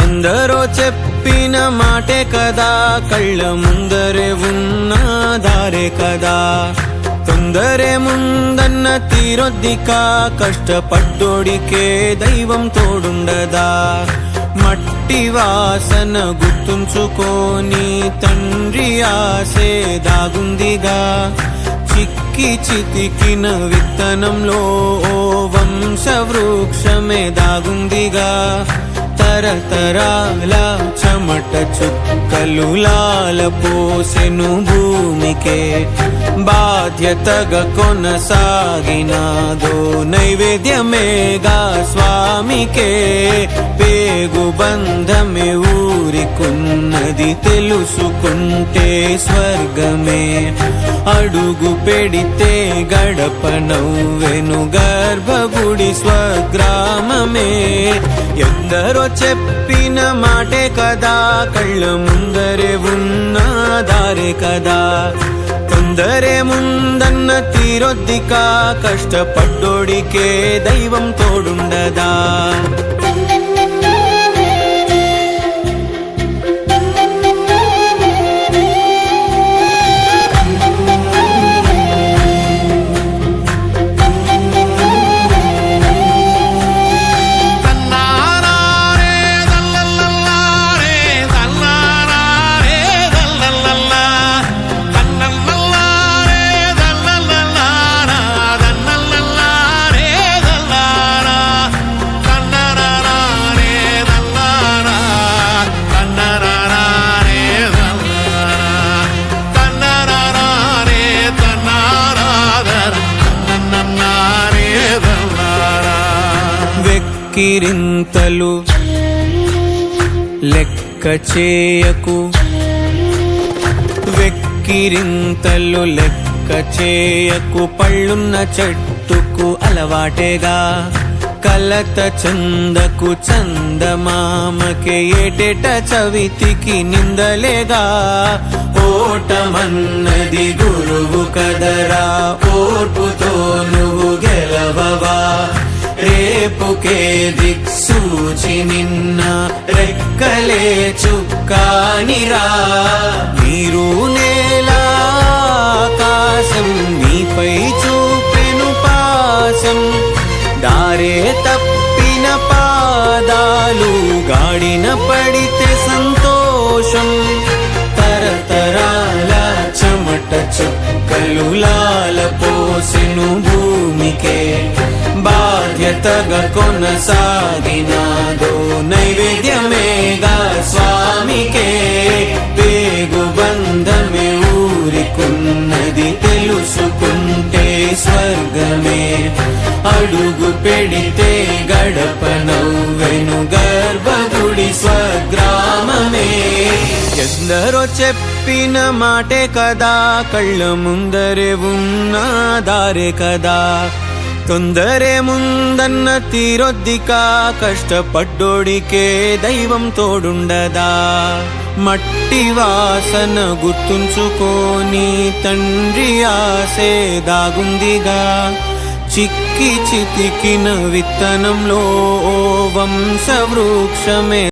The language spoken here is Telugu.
ఎందరో చెప్పిన మాటే కదా, కళ్ళ ముందరే ఉన్న దారే కదా. తొందరే ముందన్న తీరొద్దిక, కష్టపడ్డోడికే దైవం తోడుండదా. మట్టి వాసన గుర్తుంచుకోని తండ్రి ఆసే దాగుందిగా. చిక్కి చితికిన విత్తనంలో ఓ వంశవృక్షమే దాగుందిగా. తరతరాల చెమట చుక్కలు లాల పోసెను భూమికే. బాధ్యతగా కొనసాగినాదో నైవేద్యమేగా స్వామికే. పేగు బంధమే ఊరికున్నది తెలుసుకుంటే స్వర్గమే. అడుగు పెడితే గడప నవ్వెను గర్భగుడి స్వగ్రామమే. ఎందరో చెప్పిన మాటే కదా, కళ్ళ ముందరే ఉన్న దారే కదా. తొందరే ముందన్న తీరొద్దిక, కష్టపడ్డోడికే దైవం తోడుండదా. వెక్కిరింతలు లెక్క చేయకు, వెక్కిరింతలు లెక్క చేయకు. పళ్ళున్న చెట్టుకు అలవాటేగా, కలత చందకు చందమామకే. ఏటేట చవితికి నిందలేగా. ఓటమన్నది గురువు కదరా, ఓర్పుతో నువ్వు గెలవవా. రేపుకే దిక్సూచి నిన్న రెక్కలే చుక్కానిరా. నీరు నేల ఆకాశం నీపై చూపెను పాసం. దారే తప్పిన పాదాలు గాడిన పడితే సంతోషం. తరతరాల చెమట చుక్కలు లాల పోసెను భూమికే. బాధ్యతగా కొనసాగినాదో నైవేద్యమేగా స్వామికే. పేగు బంధమే ఊరికున్నది తెలుసుకుంటే స్వర్గమే. అడుగు పెడితే గడప నవ్వెను గర్భగుడి స్వగ్రామమే. ఎందరో చెప్పిన మాటే కదా, కళ్ళ ముందరే ఉన్న దారే కదా. తొందరే ముందన్న తీరొద్దిక, కష్టపడ్డోడికే దైవం తోడుండదా. మట్టి వాసన గుర్తుంచుకోని తండ్రి ఆసే దాగుందిగా. చిక్కి చితికిన విత్తనంలో ఓ వంశవృక్షమే